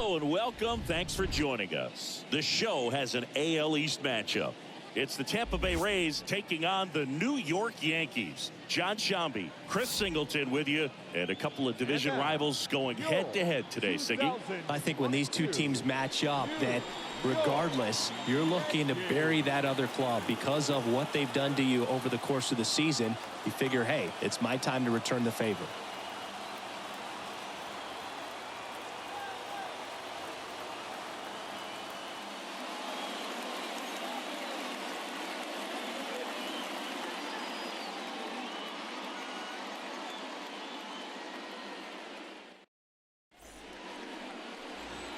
Hello and welcome. Thanks for joining us. The show has an AL East matchup. It's the Tampa Bay Rays taking on the New York Yankees. John Shambi, Chris Singleton with you, and a couple of division rivals going head-to-head today, Siggy. I think when these two teams match up, that regardless, you're looking to bury that other club because of what they've done to you over the course of the season. You figure, hey, it's my time to return the favor.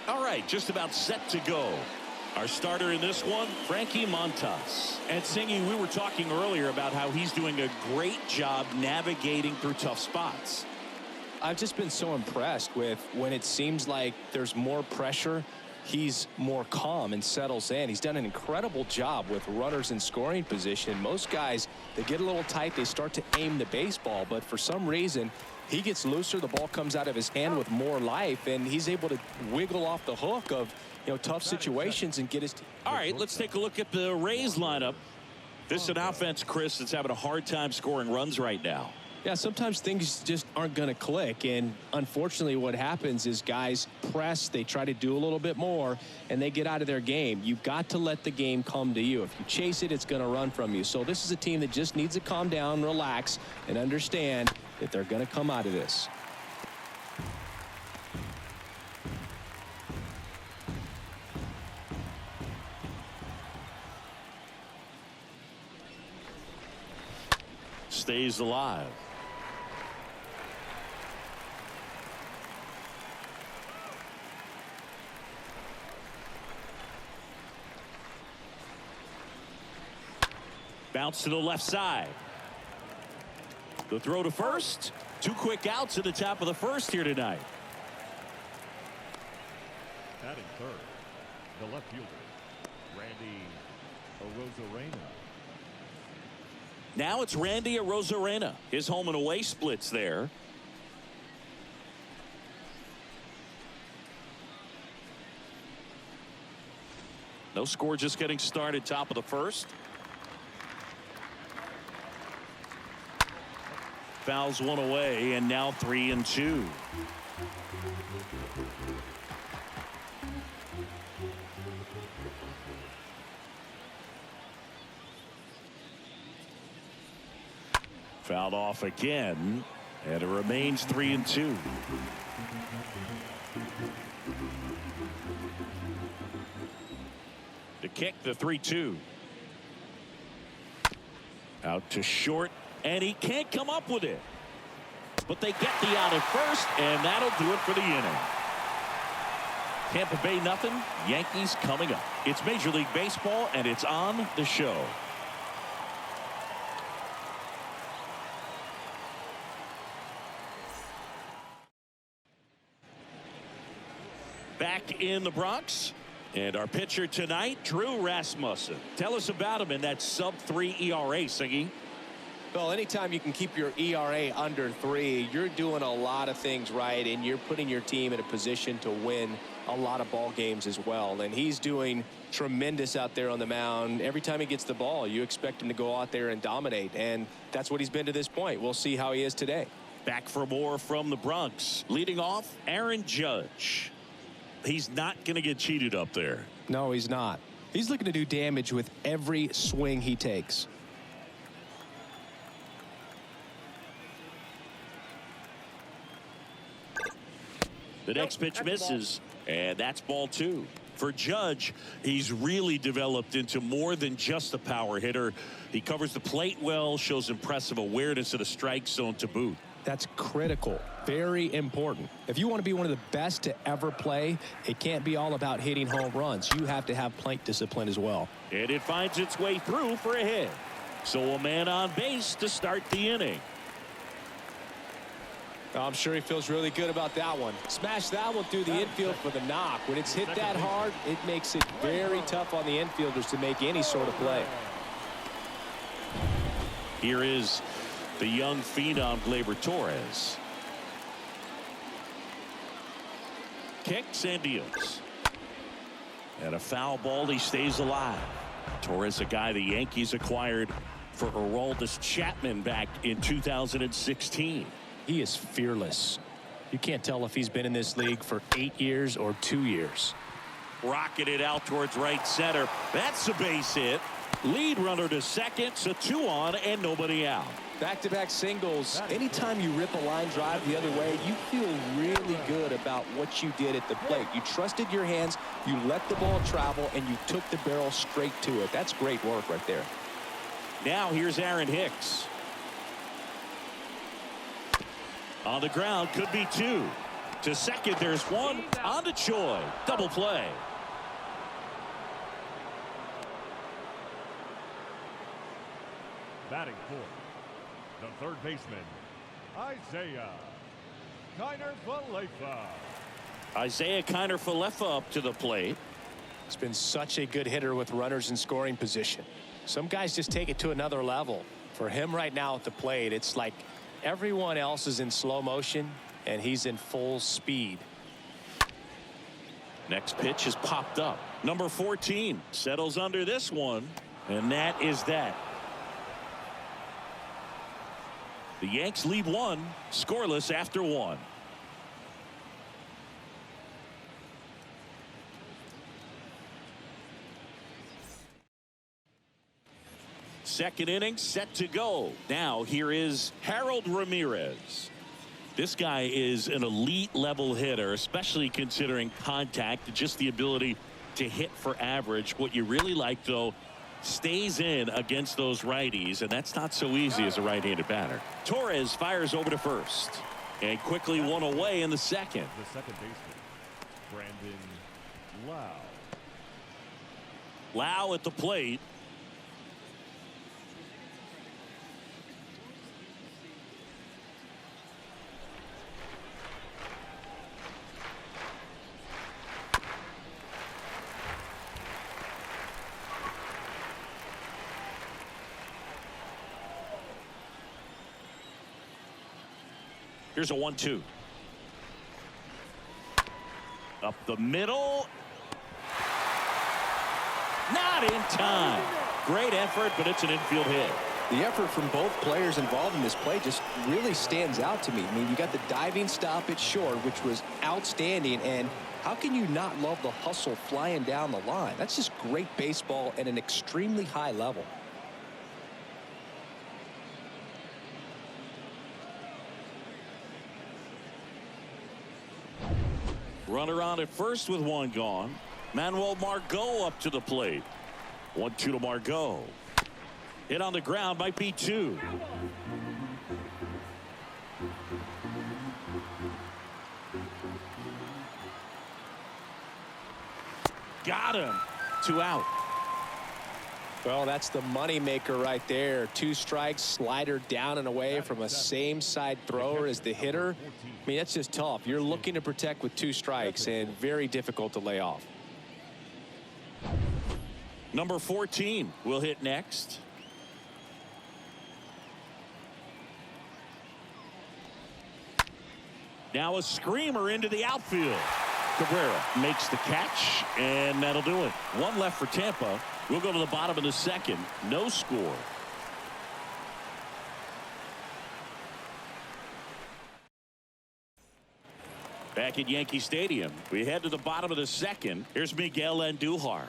All right, just about set to go. Our starter in this one, Frankie Montas. And Singy, we were talking earlier about how he's doing a great job navigating through tough spots. I've just been so impressed with when it seems like there's more pressure, he's more calm and settles in. He's done an incredible job with runners in scoring position. Most guys, they get a little tight, they start to aim the baseball, but for some reason, he gets looser, the ball comes out of his hand with more life, and he's able to wiggle off the hook of, tough situations and get his team. All right, let's take a look at the Rays lineup. This is an offense, Chris, that's having a hard time scoring runs right now. Yeah, sometimes things just aren't going to click, and unfortunately what happens is guys press, they try to do a little bit more, and they get out of their game. You've got to let the game come to you. If you chase it, it's going to run from you. So this is a team that just needs to calm down, relax, and understand that they're going to come out of this. Stays alive. Bounce to the left side. The throw to first. Two quick outs at the top of the first here tonight. Batting third, the left fielder, Randy Arozarena. Now it's Randy Arozarena. His home and away splits there. No score, just getting started, top of the first. Fouls one away, and now 3-2. Fouled off again, and it remains 3-2. To kick, the 3-2. Out to short, and he can't come up with it. But they get the out at first, and that'll do it for the inning. Tampa Bay nothing, Yankees coming up. It's Major League Baseball, and it's on the show. Back in the Bronx, and our pitcher tonight, Drew Rasmussen. Tell us about him in that sub-3 ERA, Siggy. Well, anytime you can keep your ERA under 3, you're doing a lot of things right, and you're putting your team in a position to win a lot of ball games as well. And he's doing tremendous out there on the mound. Every time he gets the ball, you expect him to go out there and dominate, and that's what he's been to this point. We'll see how he is today. Back for more from the Bronx. Leading off, Aaron Judge. He's not going to get cheated up there. No, he's not. He's looking to do damage with every swing he takes. The next pitch misses, and that's ball 2. For Judge, he's really developed into more than just a power hitter. He covers the plate well, shows impressive awareness of the strike zone to boot. That's critical. Very important. If you want to be one of the best to ever play, it can't be all about hitting home runs. You have to have plate discipline as well. And it finds its way through for a hit. So a man on base to start the inning. I'm sure he feels really good about that one. Smash that one through the infield for the knock. When it's hit that hard, it makes it very tough on the infielders to make any sort of play. Here is the young phenom, Gleyber Torres. kicks and deals. And a foul ball. He stays alive. Torres, a guy the Yankees acquired for Aroldis Chapman back in 2016. He is fearless. You can't tell if he's been in this league for 8 years or 2 years. Rocketed out towards right center. That's a base hit. Lead runner to second, so 2 on and nobody out. Back-to-back singles. Anytime you rip a line drive the other way, you feel really good about what you did at the plate. You trusted your hands, you let the ball travel, and you took the barrel straight to it. That's great work right there. Now here's Aaron Hicks. On the ground, could be 2. To second, there's 1. On to Choi. Double play. Batting fourth, the third baseman, Isaiah Kiner-Falefa. Isaiah Kiner-Falefa up to the plate. He's been such a good hitter with runners in scoring position. Some guys just take it to another level. For him right now at the plate, it's like everyone else is in slow motion and he's in full speed. Next pitch is popped up. Number 14 settles under this one, and that is that. The Yanks lead 1, scoreless after 1. Second inning set to go. Now here is Harold Ramirez. This guy is an elite level hitter, especially considering contact, just the ability to hit for average. What you really like, though, stays in against those righties, and that's not so easy as a right-handed batter. Torres fires over to first, and quickly 1 away in the second. The second baseman, Brandon Lau. Lau at the plate. Here's a 1-2. Up the middle. Not in time. Great effort, but it's an infield hit. The effort from both players involved in this play just really stands out to me. I mean, you got the diving stop at short, which was outstanding, and how can you not love the hustle flying down the line? That's just great baseball at an extremely high level. Runner on at first with 1 gone. Manuel Margot up to the plate. 1-2 to Margot. Hit on the ground, might be 2. Got him. 2 out. Well, that's the money maker right there. 2 strikes, slider down and away from a same side thrower as the hitter. I mean, that's just tough. You're looking to protect with 2 strikes and very difficult to lay off. Number 14 will hit next. Now a screamer into the outfield. Cabrera makes the catch, and that'll do it. 1 left for Tampa. We'll go to the bottom of the second. No score. Back at Yankee Stadium, we head to the bottom of the second. Here's Miguel Andujar.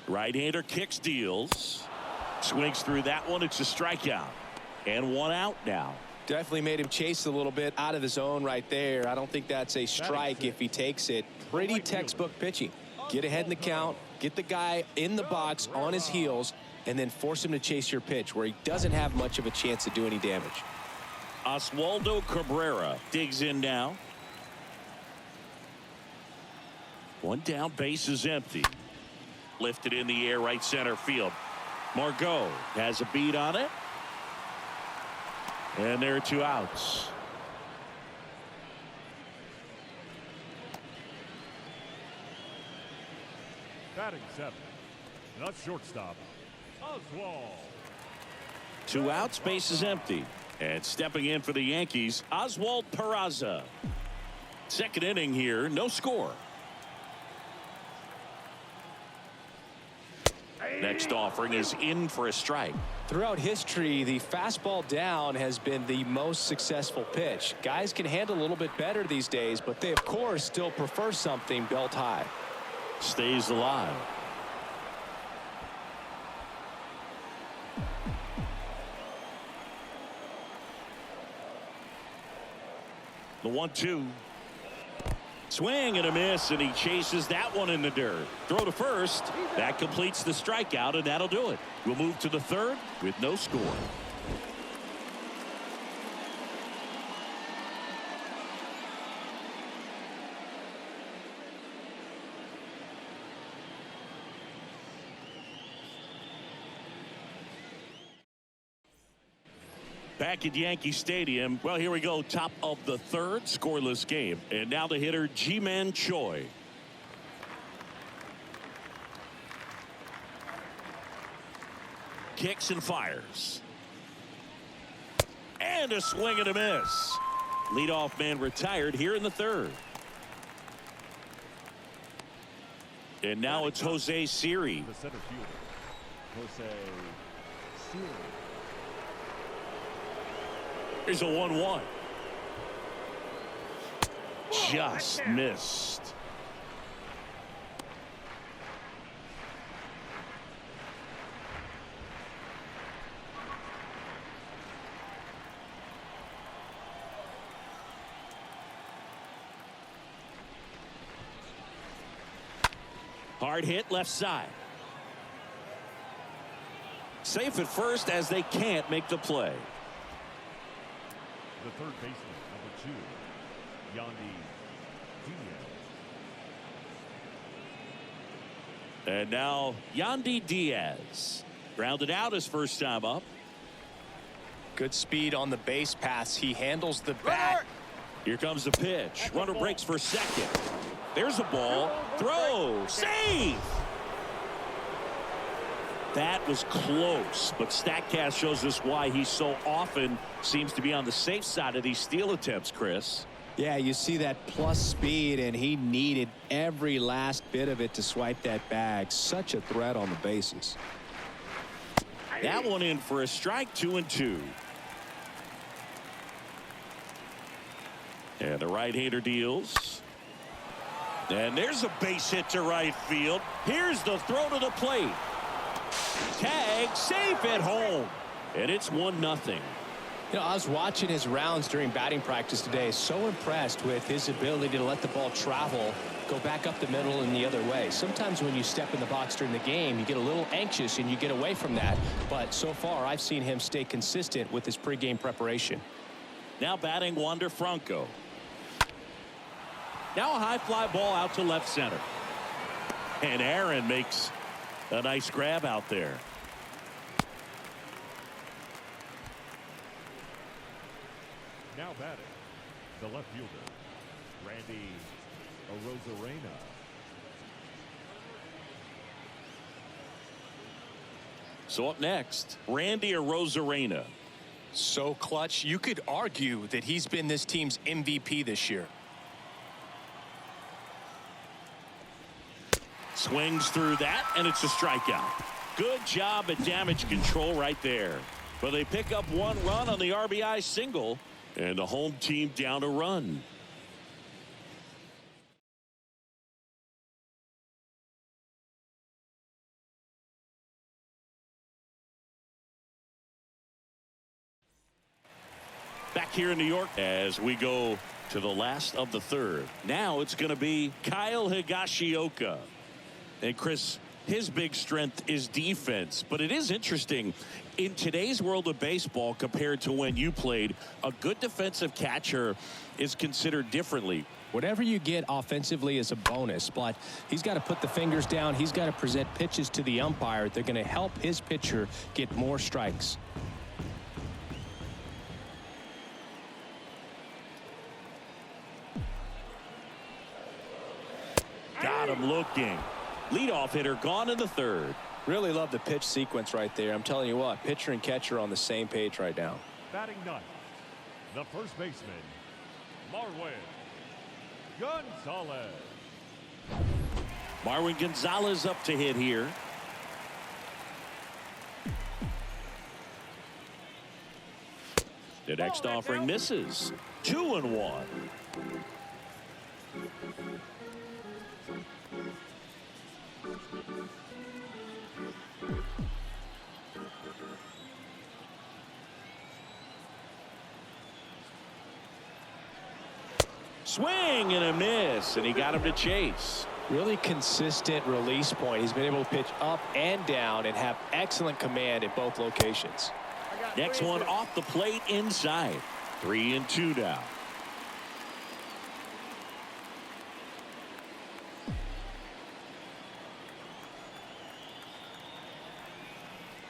Right-hander kicks, deals. Swings through that one. It's a strikeout. And 1 out now. Definitely made him chase a little bit out of his zone right there. I don't think that's a strike if he takes it. Pretty textbook pitching. Get ahead in the count, get the guy in the box on his heels, and then force him to chase your pitch where he doesn't have much of a chance to do any damage. Oswaldo Cabrera digs in now. 1 down, base is empty. Lifted in the air, right center field. Margot has a beat on it. And there are 2 outs. Batting 7, the shortstop, Oswald. 2 outs, base is empty. And stepping in for the Yankees, Oswald Peraza. Second inning here, no score. Next offering is in for a strike. Throughout history, the fastball down has been the most successful pitch. Guys can handle a little bit better these days, but they, of course, still prefer something belt high. Stays alive. The 1-2. Swing and a miss, and he chases that one in the dirt. Throw to first. That completes the strikeout, and that'll do it. We'll move to the third with no score. Back at Yankee Stadium. Well, here we go. Top of the third, scoreless game. And now the hitter, Ji-Man Choi. Kicks and fires. And a swing and a miss. Leadoff man retired here in the third. And now it's Jose Siri. The center fielder, Jose Siri. Here's a 1-1. Just missed. Hard hit left side. Safe at first as they can't make the play. The third baseman, number 2, Yandy Diaz. And now Yandy Diaz. Grounded out his first time up. Good speed on the base paths. He handles the bat. Here comes the pitch. Runner breaks for second. There's a ball. Throw. Save. That was close, but StatCast shows us why he so often seems to be on the safe side of these steal attempts, Chris. Yeah, you see that plus speed, and he needed every last bit of it to swipe that bag. Such a threat on the bases. That one in for a strike, 2-2. And the right-hander deals. And there's a base hit to right field. Here's the throw to the plate. Tag, safe at home. And it's 1-0. You know, I was watching his rounds during batting practice today. So impressed with his ability to let the ball travel, go back up the middle and the other way. Sometimes when you step in the box during the game, you get a little anxious and you get away from that. But so far, I've seen him stay consistent with his pregame preparation. Now batting Wander Franco. Now a high fly ball out to left center. And Aaron makes a nice grab out there. Now batting, the left fielder, Randy Arozarena. So up next, Randy Arozarena. So clutch, you could argue that he's been this team's MVP this year. Swings through that, and it's a strikeout. Good job at damage control right there. But they pick up 1 run on the RBI single, and the home team down a run. Back here in New York as we go to the last of the third. Now it's going to be Kyle Higashioka. And Chris, his big strength is defense, but it is interesting in today's world of baseball compared to when you played. A good defensive catcher is considered differently. Whatever you get offensively is a bonus, but he's got to put the fingers down. He's got to present pitches to the umpire. They're going to help his pitcher get more strikes. Got him looking. Leadoff hitter gone in the third. Really love the pitch sequence right there. I'm telling you what, pitcher and catcher on the same page right now. Batting ninth, the first baseman, Marwin Gonzalez. Marwin Gonzalez up to hit here. The next offering misses. 2-1. Swing and a miss, and he got him to chase. Really consistent release point. He's been able to pitch up and down and have excellent command at both locations. Next one off the plate inside. 3-2 now.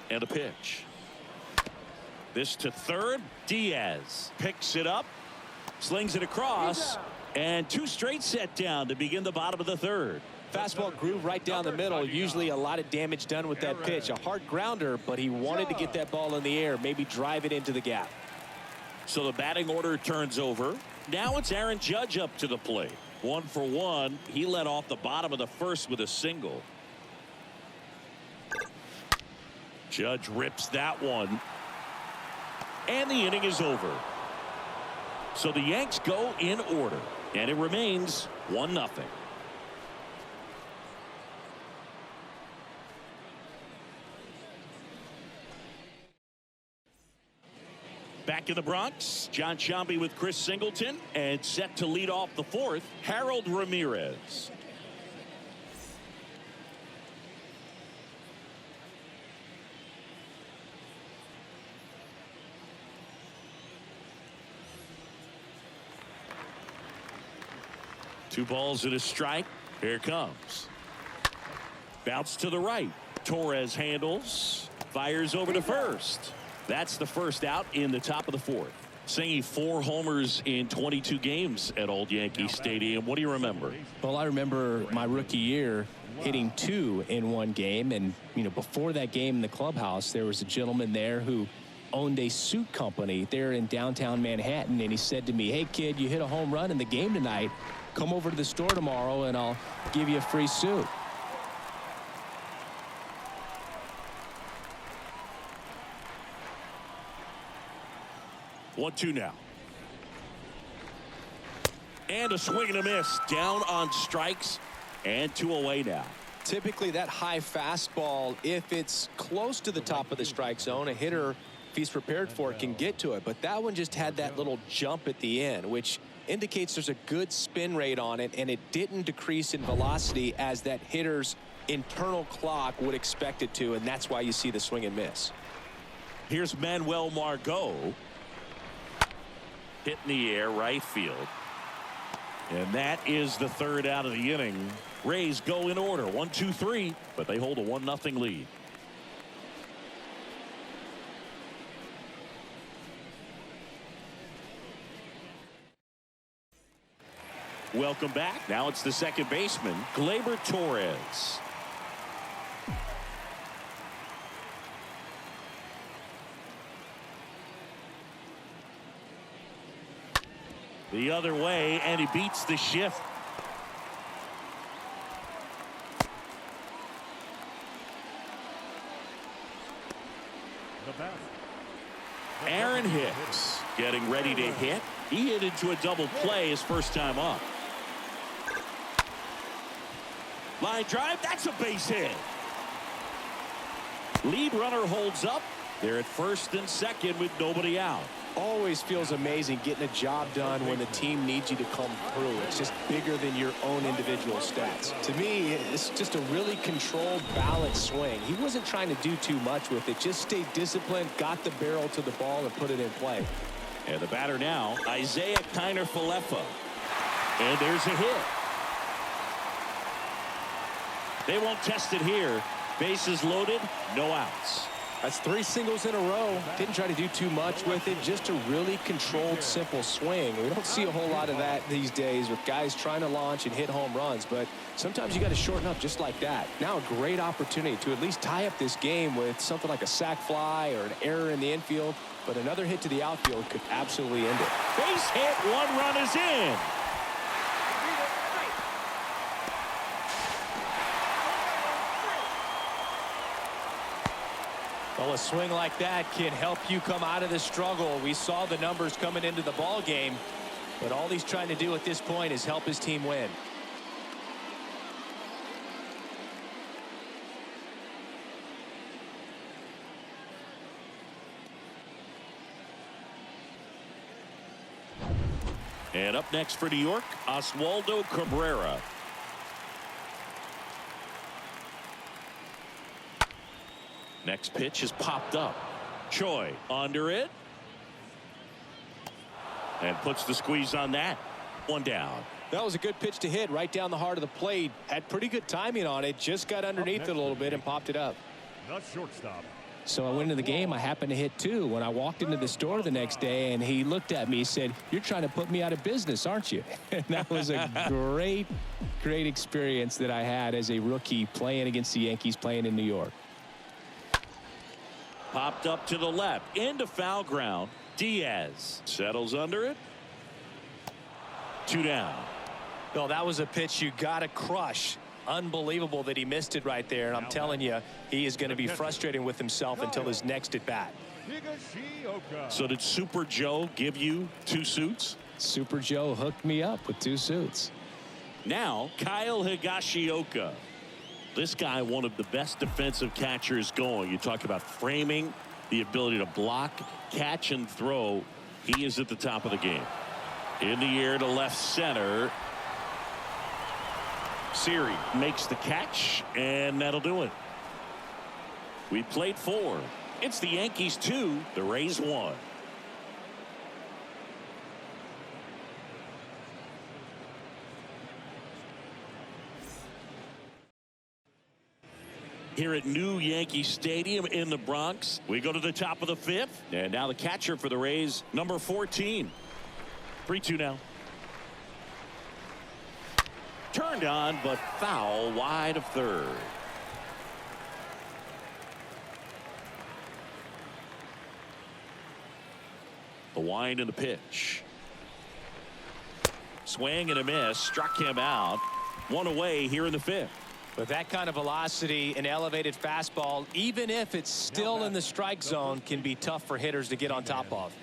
And a pitch. This to third. Diaz picks it up, slings it across, and 2 straight set down to begin the bottom of the third. Fastball groove right down the middle. Usually a lot of damage done with that pitch. A hard grounder, but he wanted to get that ball in the air, maybe drive it into the gap. So the batting order turns over. Now it's Aaron Judge up to the plate. 1 for 1. He led off the bottom of the first with a single. Judge rips that one. And the inning is over. So the Yanks go in order. And it remains 1-0. Back in the Bronx, John Sciambi with Chris Singleton, and set to lead off the fourth, Harold Ramirez. Two balls and a strike. Here it comes. Bounce to the right. Torres handles. Fires over to first. That's the first out in the top of the fourth. Singing 4 homers in 22 games at Old Yankee Stadium. What do you remember? Well, I remember my rookie year hitting 2 in one game. And, before that game in the clubhouse, there was a gentleman there who owned a suit company there in downtown Manhattan. And he said to me, "Hey, kid, you hit a home run in the game tonight. Come over to the store tomorrow and I'll give you a free suit." 1-2 now. And a swing and a miss. Down on strikes and 2 away now. Typically that high fastball, if it's close to the top of the strike zone, a hitter, if he's prepared for it, can get to it. But that one just had that little jump at the end, which indicates there's a good spin rate on it, and it didn't decrease in velocity as that hitter's internal clock would expect it to, and that's why you see the swing and miss. Here's Manuel Margot. Hit in the air, right field. And that is the third out of the inning. Rays go in order, 1-2-3, but they hold a 1-0 lead. Welcome back. Now it's the second baseman, Gleyber Torres. The other way, and he beats the shift. Aaron Hicks getting ready to hit. He hit into a double play his first time up. Line drive, that's a base hit. Lead runner holds up. They're at first and second with nobody out. Always feels amazing getting a job done when the team needs you to come through. It's just bigger than your own individual stats. To me, it's just a really controlled, balanced swing. He wasn't trying to do too much with it. Just stayed disciplined, got the barrel to the ball, and put it in play. And the batter now, Isaiah Kiner-Falefa. And there's a hit. They won't test it here. Bases loaded, no outs. That's 3 singles in a row. Didn't try to do too much with it. Just a really controlled, simple swing. We don't see a whole lot of that these days with guys trying to launch and hit home runs. But sometimes you got to shorten up just like that. Now a great opportunity to at least tie up this game with something like a sac fly or an error in the infield. But another hit to the outfield could absolutely end it. Base hit. 1 run is in. Well, a swing like that can help you come out of the struggle. We saw the numbers coming into the ball game, but all he's trying to do at this point is help his team win. And up next for New York, Oswaldo Cabrera. Next pitch is popped up. Choi under it. And puts the squeeze on that. 1 down. That was a good pitch to hit right down the heart of the plate. Had pretty good timing on it. Just got underneath it a little bit and popped it up. The shortstop. So I went into the game. I happened to hit 2 when I walked into the store the next day, and he looked at me and said, "You're trying to put me out of business, aren't you?" And that was a great experience that I had as a rookie playing against the Yankees, playing in New York. Popped up to the left into foul ground. Diaz settles under it. 2 down. Well, that was a pitch you got to crush. Unbelievable that he missed it right there. And I'm telling you, he is going to be frustrated with himself until his next at bat. So did Super Joe give you 2 suits? Super Joe hooked me up with 2 suits. Now Kyle Higashioka. This guy, one of the best defensive catchers going. You talk about framing, the ability to block, catch, and throw. He is at the top of the game. In the air to left center. Siri makes the catch, and that'll do it. We played 4. It's the Yankees 2, the Rays 1. Here at New Yankee Stadium in the Bronx, we go to the top of the 5th, and now the catcher for the Rays, number 14. 3-2 now. Turned on, but foul wide of third. The wind and the pitch. Swing and a miss, struck him out. 1 away here in the 5th. With that kind of velocity, an elevated fastball, even if it's still in the strike zone, can be tough for hitters to get on top of.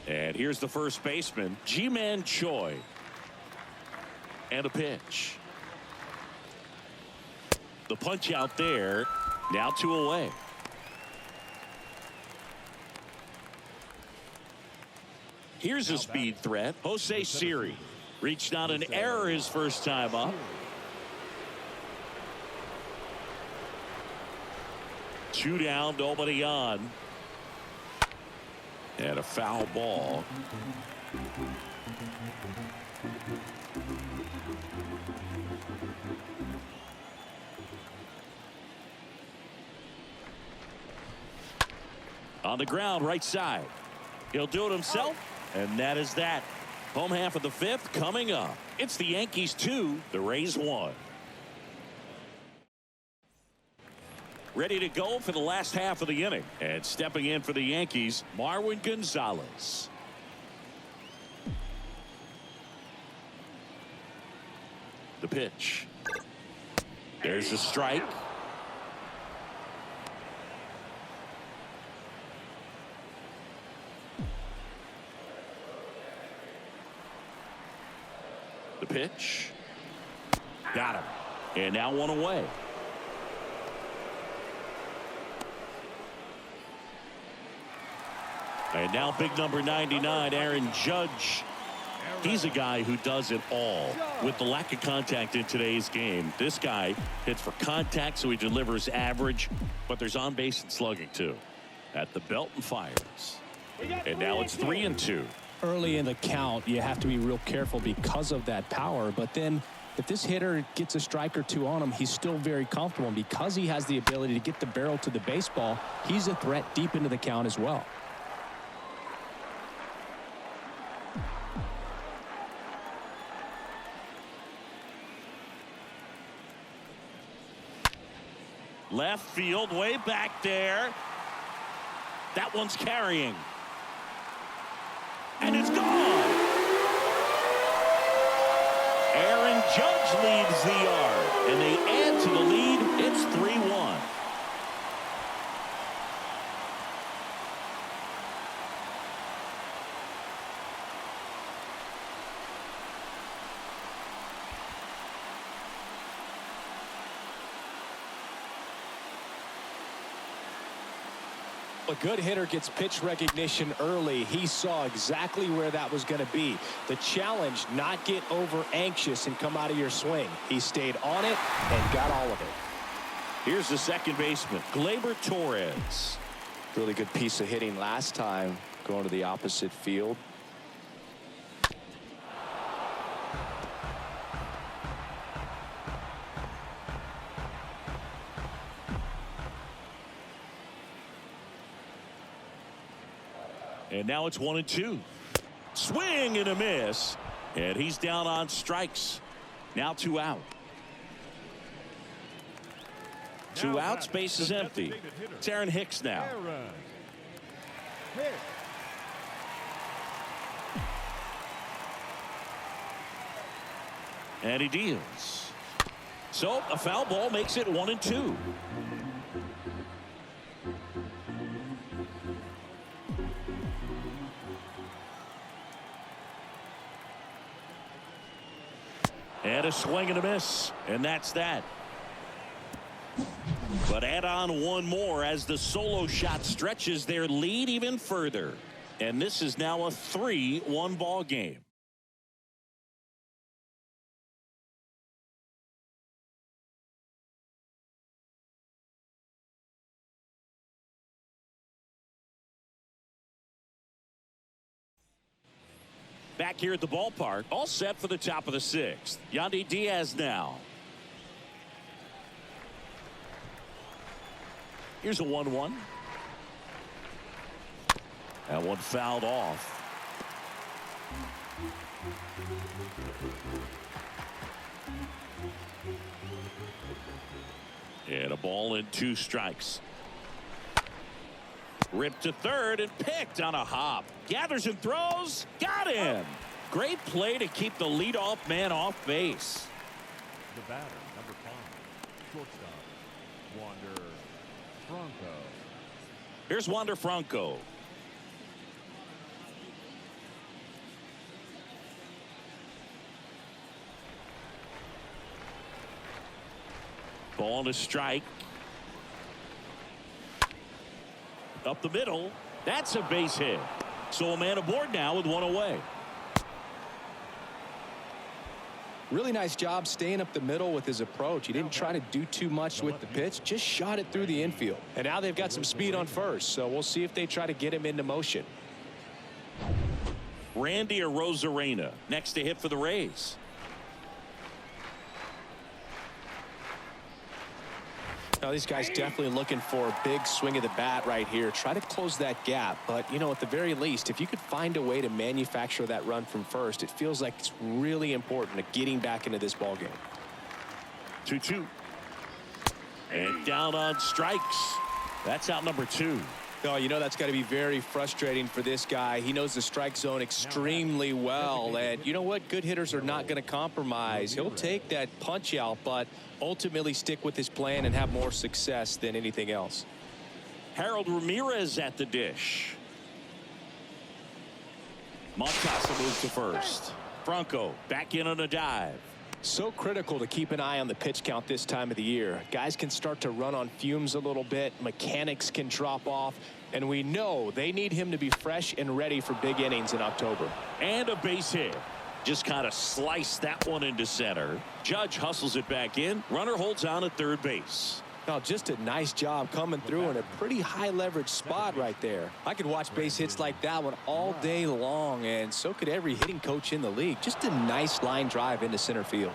And here's the first baseman, Ji-Man Choi. And a pitch. The punch out there. Now 2 away. Here's a speed threat. Jose Siri reached out an error his first time up. 2 down, nobody on. And a foul ball. On the ground, right side. He'll do it himself, and that is that. Home half of the 5th coming up. It's the Yankees 2, the Rays 1. Ready to go for the last half of the inning. And stepping in for the Yankees, Marwin Gonzalez. The pitch. There's a strike. The pitch. Got him. And now 1 away. And now big number 99, Aaron Judge. He's a guy who does it all. With the lack of contact in today's game, this guy hits for contact, so he delivers average, but there's on base and slugging too. At the belt and fires. And now it's 3-2. Early in the count, you have to be real careful because of that power, but then If this hitter gets a strike or two on him, he's still very comfortable. And because he has the ability to get the barrel to the baseball, he's a threat deep into the count as well. Left field, way back there. That one's carrying. And it's gone. Aaron Judge leads the yard, and they add to the lead. It's 3-1. A good hitter gets pitch recognition early. He saw exactly where that was going to be. The challenge, not get over anxious and come out of your swing. He stayed on it and got all of it. Here's the second baseman, Gleyber Torres. Really good piece of hitting last time, going to the opposite field. And now it's 1-2. Swing and a miss. And he's down on strikes. Now 2 out. 2 outs, base is empty. It's Aaron Hicks now. And he deals. So a foul ball makes it 1-2. And a swing and a miss, and that's that. But add on one more as the solo shot stretches their lead even further. And this is now a 3-1 ball game. Back here at the ballpark, all set for the top of the 6th. Yandy Diaz now. Here's a 1-1. That one fouled off. And a ball and 2 strikes. Ripped to third and picked on a hop. Gathers and throws. Got him. Great play to keep the leadoff man off base. The batter, number 5, shortstop, Wander Franco. Here's Wander Franco. Ball and a strike. Up the middle. That's a base hit. So a man aboard now with 1 away. Really nice job staying up the middle with his approach. He didn't try to do too much with the pitch, just shot it through the infield. And now they've got some speed on first, so we'll see if they try to get him into motion. Randy Arozarena next to hit for the Rays. Now these guys definitely looking for a big swing of the bat right here. Try to close that gap. But, you know, at the very least, if you could find a way to manufacture that run from first, it feels like it's really important to getting back into this ball game. 2-2. And down on strikes. That's out number 2. Oh, you know, that's got to be very frustrating for this guy. He knows the strike zone extremely well. And you know what? Good hitters are not going to compromise. He'll take that punch out, but ultimately stick with his plan and have more success than anything else. Harold Ramirez at the dish. Montas moves to first. Franco back in on a dive. So critical to keep an eye on the pitch count this time of the year. Guys can start to run on fumes a little bit. Mechanics can drop off. And we know they need him to be fresh and ready for big innings in October. And a base hit. Just kind of sliced that one into center. Judge hustles it back in. Runner holds on at third base. Now, just a nice job coming through in a pretty high leverage spot right there. I could watch base hits like that one all day long, and so could every hitting coach in the league. Just a nice line drive into center field.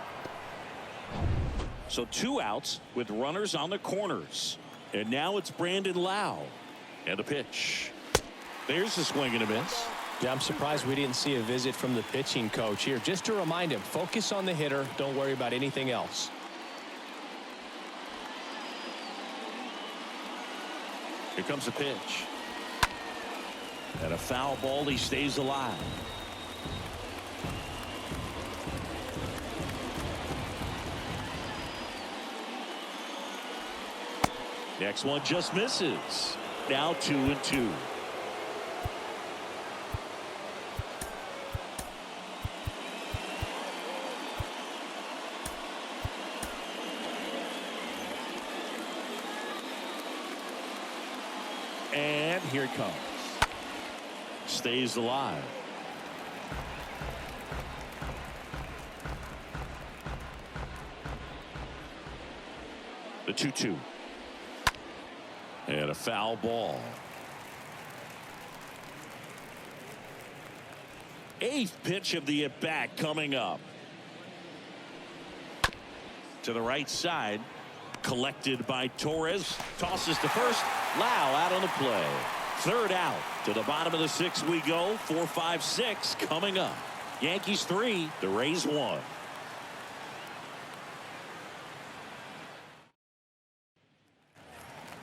So 2 outs with runners on the corners. And now it's Brandon Lau. And a pitch. There's a swing and a miss. Yeah, I'm surprised we didn't see a visit from the pitching coach here. Just to remind him, focus on the hitter. Don't worry about anything else. Here comes a pitch. And a foul ball. He stays alive. Next one just misses. Now 2-2. And here it comes. Stays alive. The 2-2. And a foul ball. 8th pitch of the at-bat coming up. To the right side. Collected by Torres. Tosses to first. Lau out on the play. 3rd out. To the bottom of the 6th we go. 4, 5, 6 coming up. Yankees 3. The Rays 1.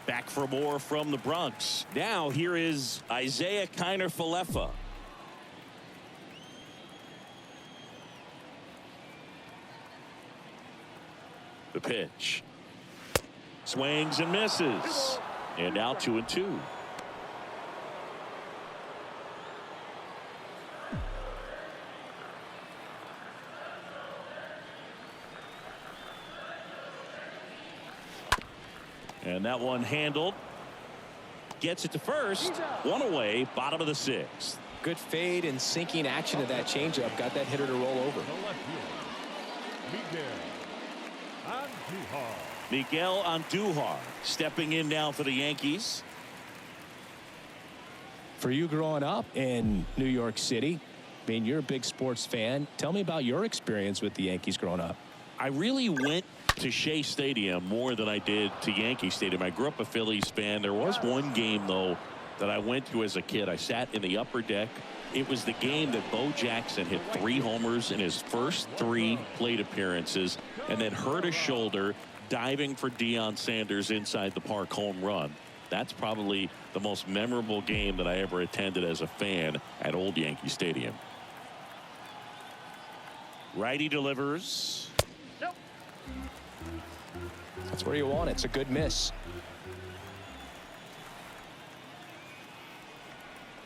Back for more from the Bronx. Now here is Isaiah Kiner-Falefa. The pitch. Swings and misses. And now 2-2. And that one handled. Gets it to first. 1 away. Bottom of the 6th. Good fade and sinking action of that changeup. Got that hitter to roll over. The left fielder, Andujar. Miguel Andujar stepping in now for the Yankees. For you growing up in New York City, I mean, you're a big sports fan. Tell me about your experience with the Yankees growing up. I really went to Shea Stadium more than I did to Yankee Stadium. I grew up a Phillies fan. There was one game, though, that I went to as a kid. I sat in the upper deck. It was the game that Bo Jackson hit 3 homers in his first 3 plate appearances and then hurt his shoulder diving for Deion Sanders inside the park home run. That's probably the most memorable game that I ever attended as a fan at Old Yankee Stadium. Righty delivers. That's where you want it. It's a good miss.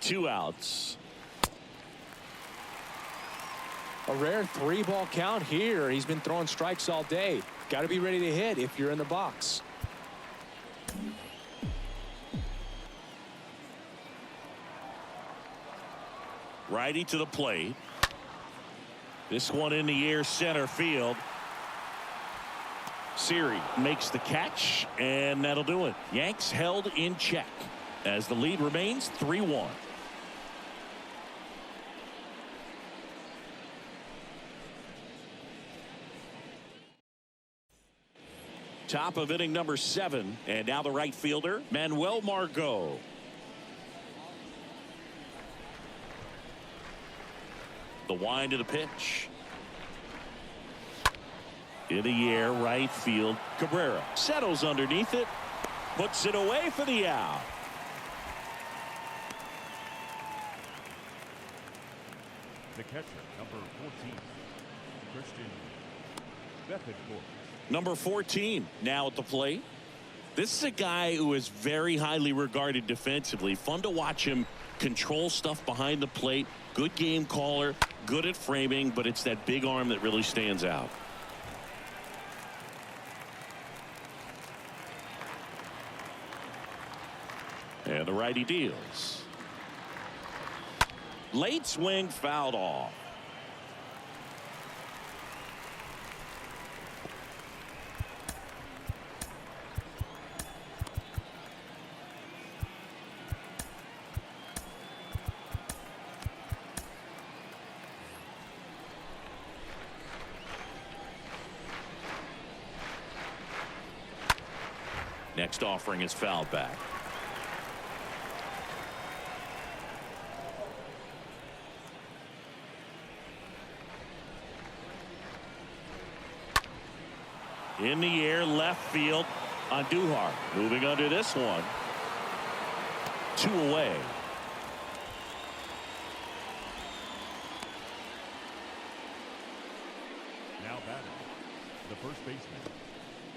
2 outs. A rare 3-ball count here. He's been throwing strikes all day. Got to be ready to hit if you're in the box. Righty to the plate. This one in the air center field. Siri makes the catch, and that'll do it. Yanks held in check as the lead remains 3-1. Top of inning number 7, and now the right fielder, Manuel Margot. The wind of the pitch. In the air, right field. Cabrera settles underneath it. Puts it away for the out. The catcher, number 14, Christian Bethencourt. Number 14 now at the plate. This is a guy who is very highly regarded defensively. Fun to watch him control stuff behind the plate. Good game caller, good at framing, but it's that big arm that really stands out. And the righty deals. Late swing fouled off. Next offering is fouled back. In the air, left field on Duhar. Moving under this one. 2 away. Now batting, the first baseman,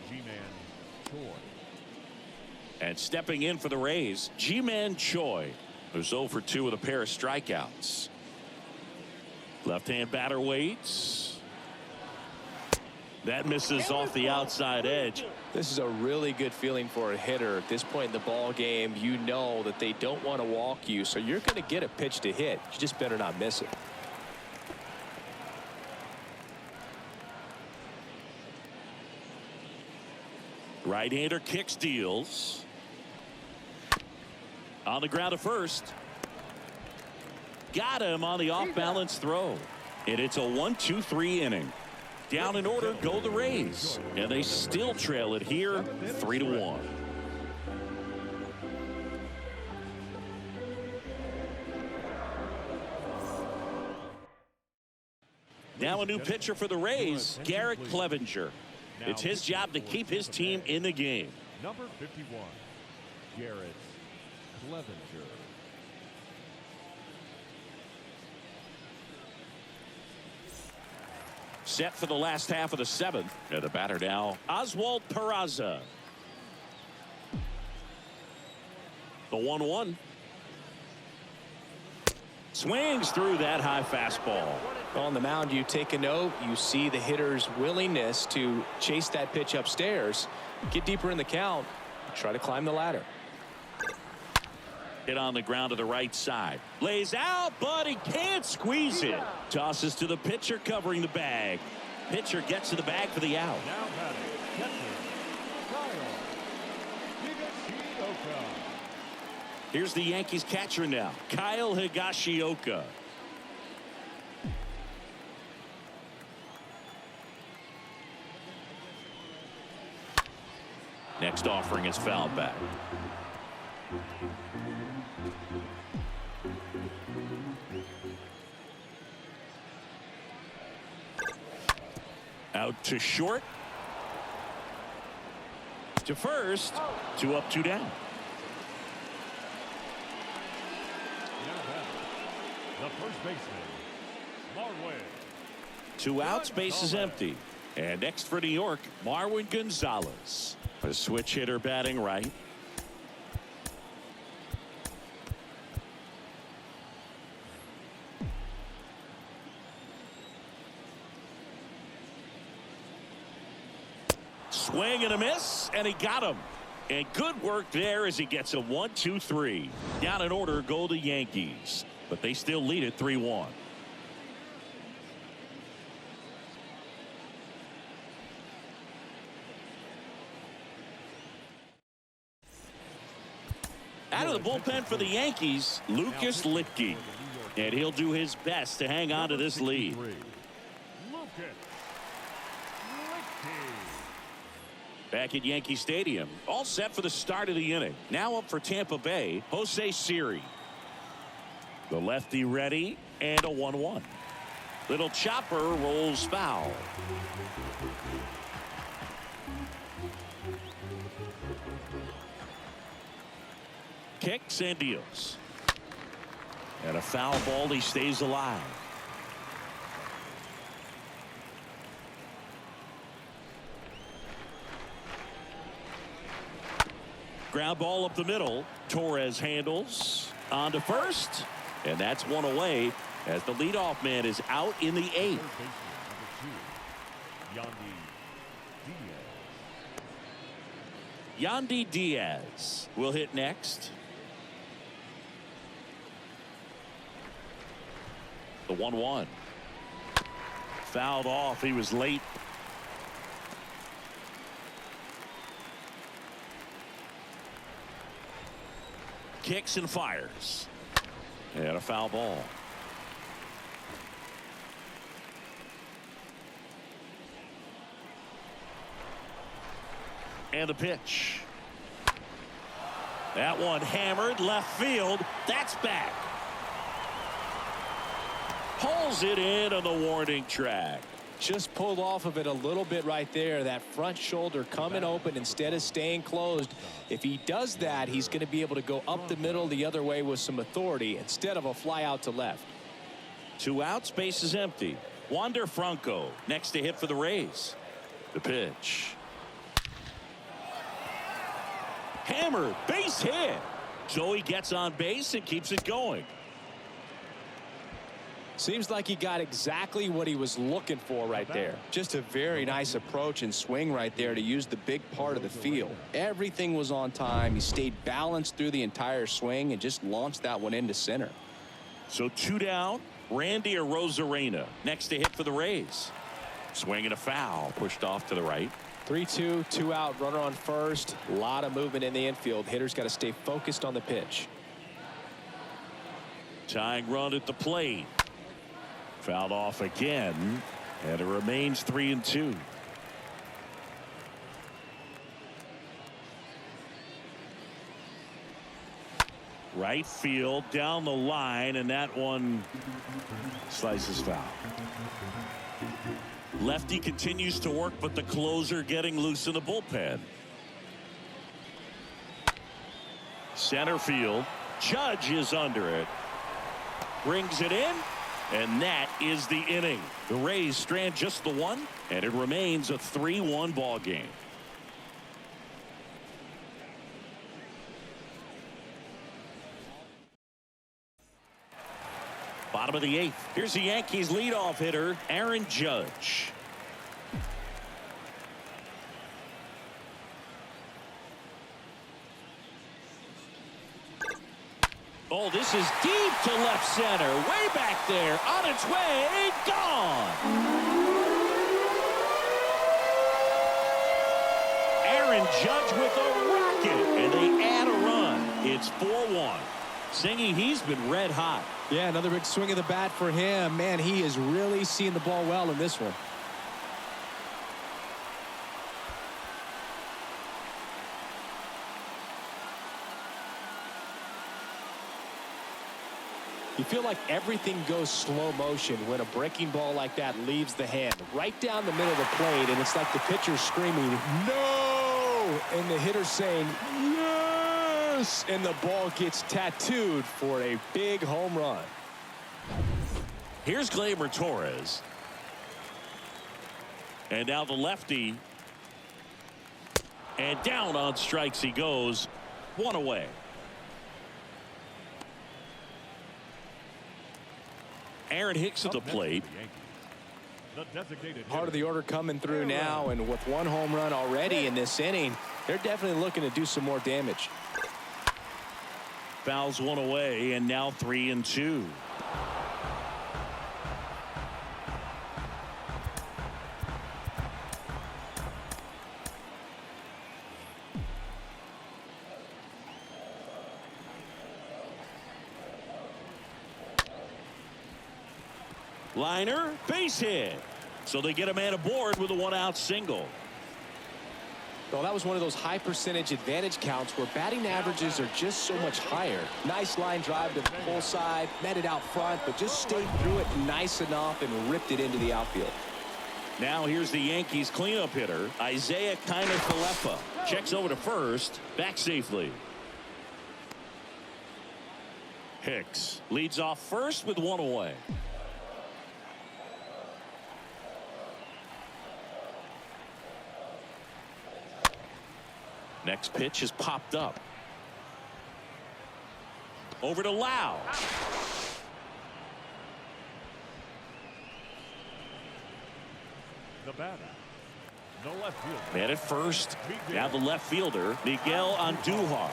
G-Man Choi. And stepping in for the Rays, G-Man Choi, who's 0 for 2 with a pair of strikeouts. Left-hand batter waits. That misses off the outside edge. This is a really good feeling for a hitter. At this point in the ball game, you know that they don't want to walk you, so you're going to get a pitch to hit. You just better not miss it. Right-hander kicks, deals. On the ground to first. Got him on the off-balance throw. And it's a 1-2-3 inning. Down in order go the Rays, and they still trail it here 3-1. Now a new pitcher for the Rays, Garrett Clevenger. It's his job to keep his team in the game. Number 51, Garrett Clevenger. Set for the last half of the 7th. And the batter now, Oswald Peraza. The 1-1. Swings through that high fastball. On the mound, you take a note. You see the hitter's willingness to chase that pitch upstairs, get deeper in the count, try to climb the ladder. Hit on the ground to the right side. Lays out, but he can't squeeze it. Tosses to the pitcher covering the bag. Pitcher gets to the bag for the out. Now batting, catcher, Kyle Higashioka. Here's the Yankees catcher now, Kyle Higashioka. Next offering is fouled back. Out to short. To first. 2 up, 2 down. Now batting, the first baseman, Marwin. 2 outs, base is empty. And next for New York, Marwin Gonzalez. A switch hitter batting right. Swing and a miss, and he got him. And good work there as he gets a 1-2-3. Down in order go the Yankees, but they still lead it 3-1. Out of the bullpen for the Yankees, Lucas Litke. And he'll do his best to hang on to this lead. Lucas Litke. Back at Yankee Stadium, all set for the start of the inning. Now up for Tampa Bay, Jose Siri. The lefty ready, and a 1-1. Little chopper rolls foul. Kicks and deals. And a foul ball, he stays alive. Ground ball up the middle. Torres handles on to first, and that's 1 away as the leadoff man is out in the 8th. Yandy Diaz will hit next. The 1-1. Fouled off. He was late. Kicks and fires. And a foul ball. And the pitch. That one hammered left field. That's back. Pulls it in on the warning track. Just pulled off of it a little bit right there. That front shoulder coming open instead of staying closed. If he does that, he's going to be able to go up the middle the other way with some authority instead of a fly out to left. 2 outs, base is empty. Wander Franco next to hit for the Rays. The pitch. Hammered, base hit. So he gets on base and keeps it going. Seems like he got exactly what he was looking for right there. Just a very nice approach and swing right there to use the big part of the field. Everything was on time. He stayed balanced through the entire swing and just launched that one into center. So 2 down. Randy Arozarena next to hit for the Rays. Swing and a foul, pushed off to the right. 3-2, 2 out, runner on first. A lot of movement in the infield. Hitter's got to stay focused on the pitch. Tying run at the plate. Fouled off again, and it remains 3-2. Right field down the line, and that one slices foul. Lefty continues to work, but the closer getting loose in the bullpen. Center field. Judge is under it. Brings it in, and that is the inning. The Rays strand just the one, and it remains a 3-1 ball game. Bottom of the 8th. Here's the Yankees leadoff hitter, Aaron Judge. Oh, this is deep to left center. Way back there. On its way. Gone. Aaron Judge with a rocket. And they add a run. It's 4-1. Singy, he's been red hot. Yeah, another big swing of the bat for him. Man, he is really seeing the ball well in this one. You feel like everything goes slow motion when a breaking ball like that leaves the hand right down the middle of the plate, and it's like the pitcher's screaming, "No!" and the hitter's saying, "Yes!" and the ball gets tattooed for a big home run. Here's Gleyber Torres. And now the lefty. And down on strikes he goes. 1 away. Aaron Hicks at the plate. Part of the order coming through now, and with 1 home run already in this inning, they're definitely looking to do some more damage. Fouls 1 away, and now 3-2. Liner, base hit. So they get a man aboard with a 1-out single. Well, that was one of those high percentage advantage counts where batting averages are just so much higher. Nice line drive to the pull side, met it out front, but just stayed through it nice enough and ripped it into the outfield. Now here's the Yankees cleanup hitter, Isaiah Kiner-Falefa. Checks over to first, back safely. Hicks leads off first with 1 away. Next pitch is popped up. Over to Lau. The batter, the left fielder. Man at first. Now the left fielder, Miguel Andujar.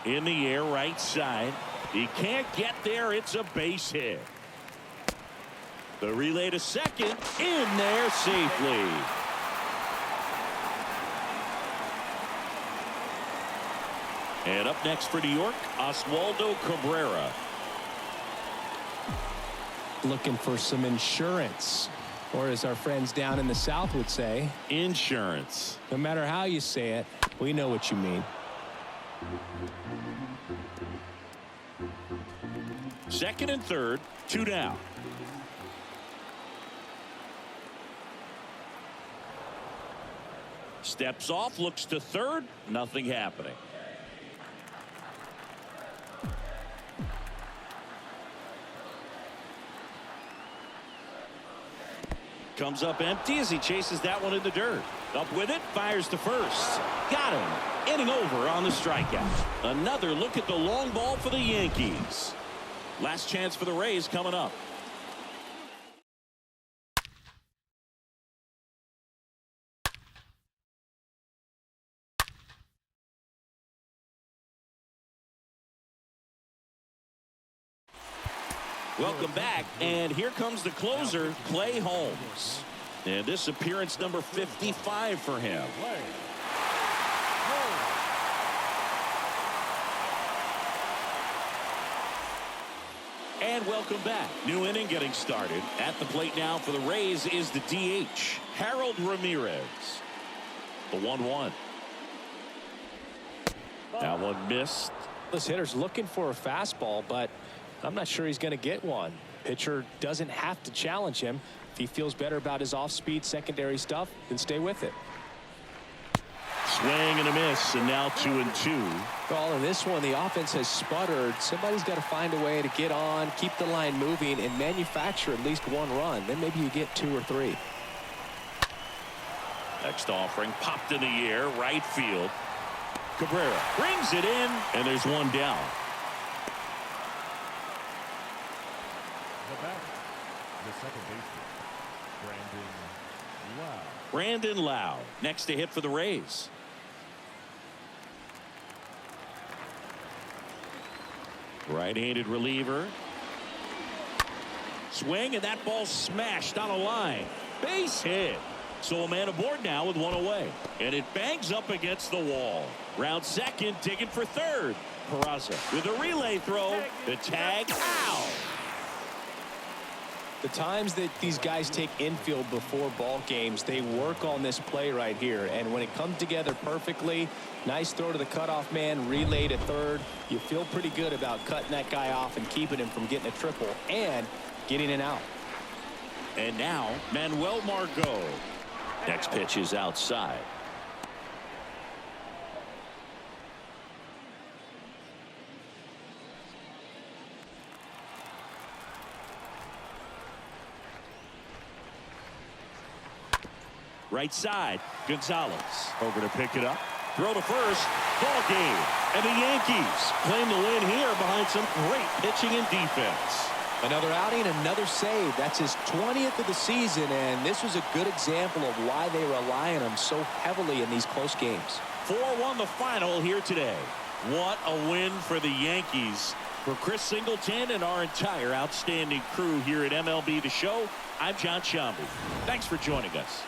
In the air, right side. He can't get there. It's a base hit. The relay to second. In there safely. And up next for New York, Oswaldo Cabrera. Looking for some insurance, or as our friends down in the South would say, insurance. No matter how you say it, we know what you mean. Second and third, 2 down. Steps off, looks to third, nothing happening. Comes up empty as he chases that one in the dirt. Up with it, fires to first. Got him. Inning over on the strikeout. Another look at the long ball for the Yankees. Last chance for the Rays coming up. Welcome back, and here comes the closer, Clay Holmes. And this appearance number 55 for him. And welcome back. New inning getting started. At the plate now for the Rays is the DH, Harold Ramirez. The 1-1. That one missed. This hitter's looking for a fastball, but I'm not sure he's going to get one. Pitcher doesn't have to challenge him. If he feels better about his off-speed secondary stuff, then stay with it. Swing and a miss, and now 2-2. Well, in this one, the offense has sputtered. Somebody's got to find a way to get on, keep the line moving, and manufacture at least one run. Then maybe you get 2 or 3. Next offering popped in the air, right field. Cabrera brings it in, and there's one down. The second baseman, Brandon Lau. Brandon Lau, next to hit for the Rays. Right-handed reliever. Swing, and that ball smashed on a line. Base hit. So a man aboard now with one away. And it bangs up against the wall. Round second, digging for third. Peraza with a relay throw. The tag out. The times that these guys take infield before ball games, they work on this play right here. And when it comes together perfectly, nice throw to the cutoff man, relay to third, you feel pretty good about cutting that guy off and keeping him from getting a triple and getting an out. And now, Manuel Margot. Next pitch is outside. Right side, Gonzalez over to pick it up. Throw to first, ball game. And the Yankees claim the win here behind some great pitching and defense. Another outing, another save. That's his 20th of the season, and this was a good example of why they rely on him so heavily in these close games. 4-1 the final here today. What a win for the Yankees. For Chris Singleton and our entire outstanding crew here at MLB The Show, I'm John Shambi. Thanks for joining us.